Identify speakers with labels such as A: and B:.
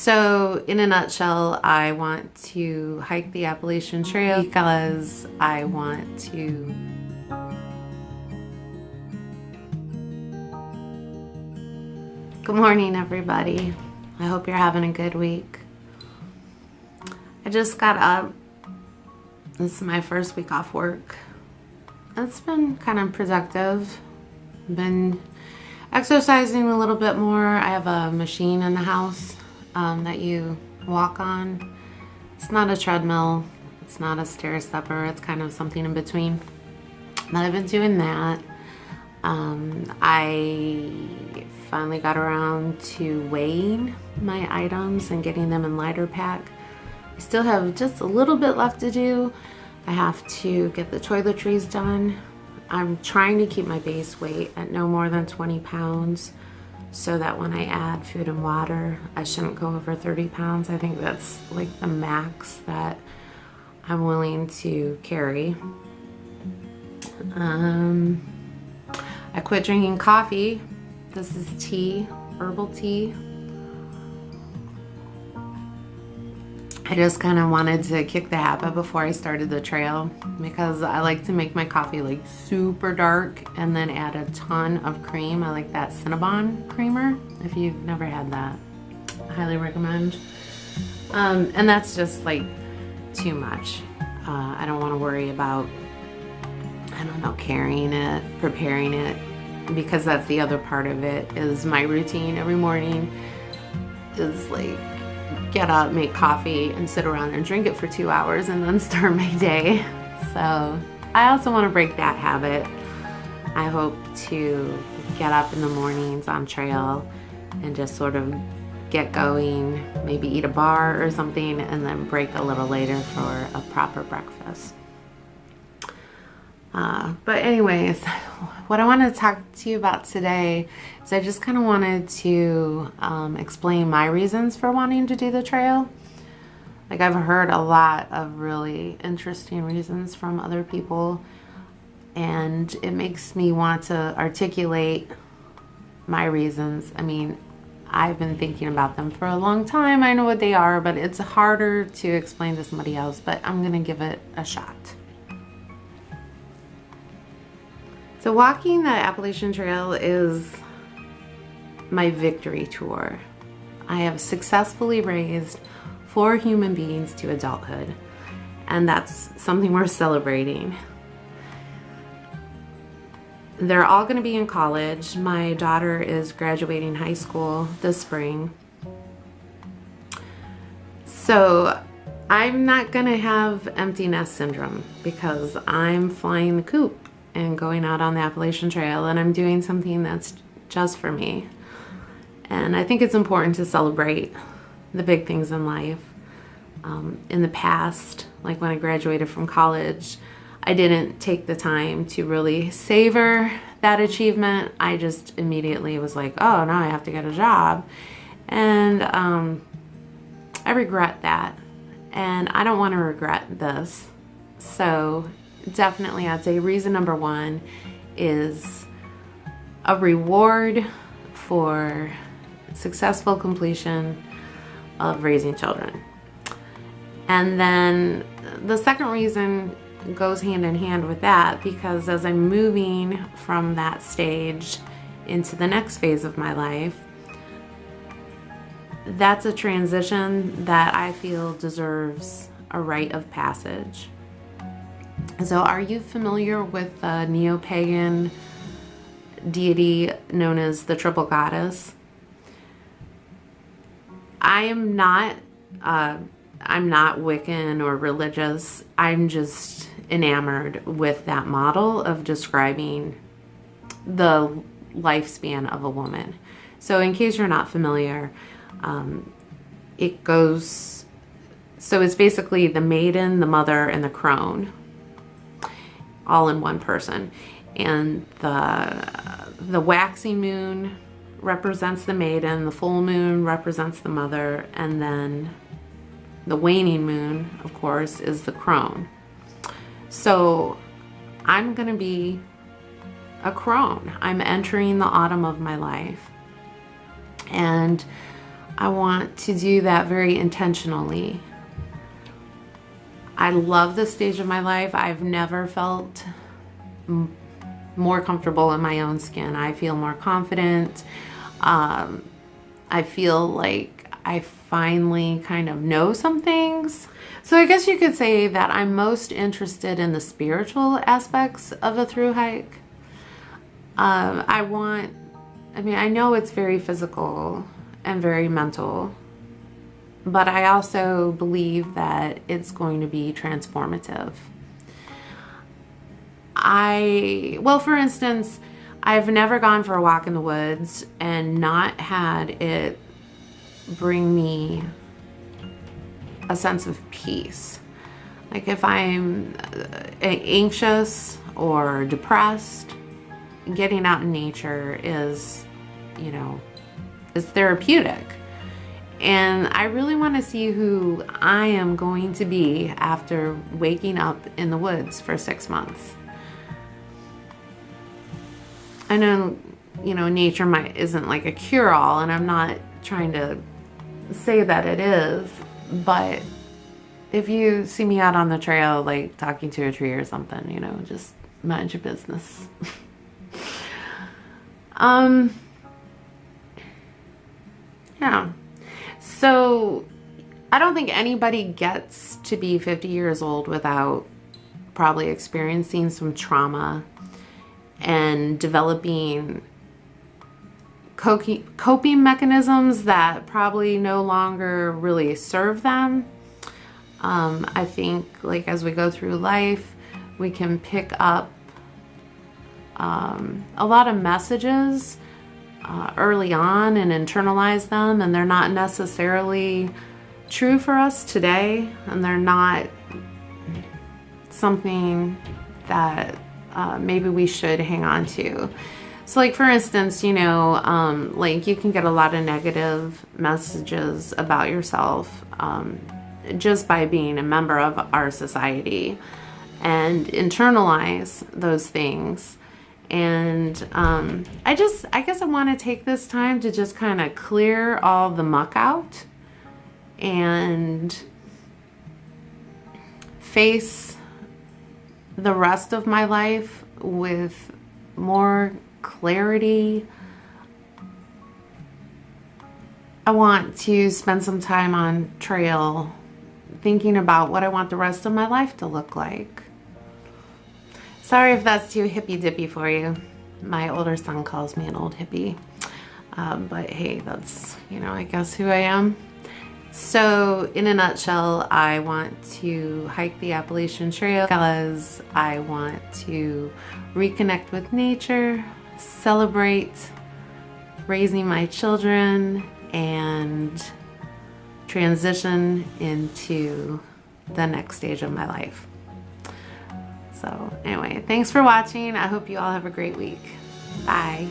A: So in a nutshell, I want to hike the Appalachian Trail because I want to Good morning, everybody. I hope you're having a good week. I just got up. This is my first week off work. It's been kind of productive. Been exercising a little bit more. I have a machine in the house that you walk on. It's not a treadmill. It's not a stair stepper. It's kind of something in between. But I've been doing that. I finally got around to weighing my items and getting them in lighter pack. I still have just a little bit left to do. I have to get the toiletries done. I'm trying to keep my base weight at no more than 20 pounds so that when I add food and water, I shouldn't go over 30 pounds. I think that's like the max that I'm willing to carry. I quit drinking coffee. This is tea, herbal tea. I just kind of wanted to kick the habit before I started the trail because I like to make my coffee like super dark and then add a ton of cream. I like that Cinnabon creamer. If you've never had that, I highly recommend. And that's just like too much. I don't want to worry about, I don't know, carrying it, preparing it, because that's the other part of it is my routine every morning is like get up, make coffee, and sit around and drink it for 2 hours and then start my day. So I also want to break that habit. I hope to get up in the mornings on trail and just sort of get going, maybe eat a bar or something, and then break a little later for a proper breakfast. But anyways, what I wanted to talk to you about today is I just kind of wanted to explain my reasons for wanting to do the trail. Like, I've heard a lot of really interesting reasons from other people, and it makes me want to articulate my reasons. I mean, I've been thinking about them for a long time. I know what they are, but it's harder to explain to somebody else, but I'm gonna give it a shot. So walking the Appalachian Trail is my victory tour. I have successfully raised 4 human beings to adulthood, and that's something we're celebrating. They're all going to be in college. My daughter is graduating high school this spring. So I'm not going to have empty nest syndrome because I'm flying the coop and going out on the Appalachian Trail, and I'm doing something that's just for me. And I think it's important to celebrate the big things in life. In the past, like when I graduated from college, I didn't take the time to really savor that achievement. I just immediately was like, oh, now I have to get a job. And I regret that. And I don't want to regret this. So definitely, I'd say reason number 1 is a reward for successful completion of raising children. And then the second reason goes hand in hand with that, because as I'm moving from that stage into the next phase of my life, that's a transition that I feel deserves a rite of passage. So are you familiar with the neo-pagan deity known as the triple goddess? I'm not Wiccan or religious. I'm just enamored with that model of describing the lifespan of a woman. So in case you're not familiar, it's basically the maiden, the mother, and the crone, all in one person. And the waxing moon represents the maiden, the full moon represents the mother, and then the waning moon, of course, is the crone. So I'm going to be a crone. I'm entering the autumn of my life. And I want to do that very intentionally. I love this stage of my life. I've never felt more comfortable in my own skin. I feel more confident. I feel like I finally kind of know some things. So I guess you could say that I'm most interested in the spiritual aspects of a thru hike. I know it's very physical and very mental, but I also believe that it's going to be transformative. For instance, I've never gone for a walk in the woods and not had it bring me a sense of peace. Like if I'm anxious or depressed, getting out in nature is therapeutic. And I really want to see who I am going to be after waking up in the woods for 6 months. I know, nature isn't like a cure-all, and I'm not trying to say that it is, but if you see me out on the trail, like talking to a tree or something, just mind your business. Yeah. So I don't think anybody gets to be 50 years old without probably experiencing some trauma and developing coping mechanisms that probably no longer really serve them. I think like as we go through life, we can pick up a lot of messages early on and internalize them, and they're not necessarily true for us today, and they're not something that maybe we should hang on to. So like for instance, like you can get a lot of negative messages about yourself just by being a member of our society, and internalize those things. And I guess I want to take this time to just kind of clear all the muck out and face the rest of my life with more clarity. I want to spend some time on trail thinking about what I want the rest of my life to look like. Sorry if that's too hippy-dippy for you. My older son calls me an old hippie. But hey, that's, I guess who I am. So in a nutshell, I want to hike the Appalachian Trail because I want to reconnect with nature, celebrate raising my children, and transition into the next stage of my life. So anyway, thanks for watching. I hope you all have a great week. Bye.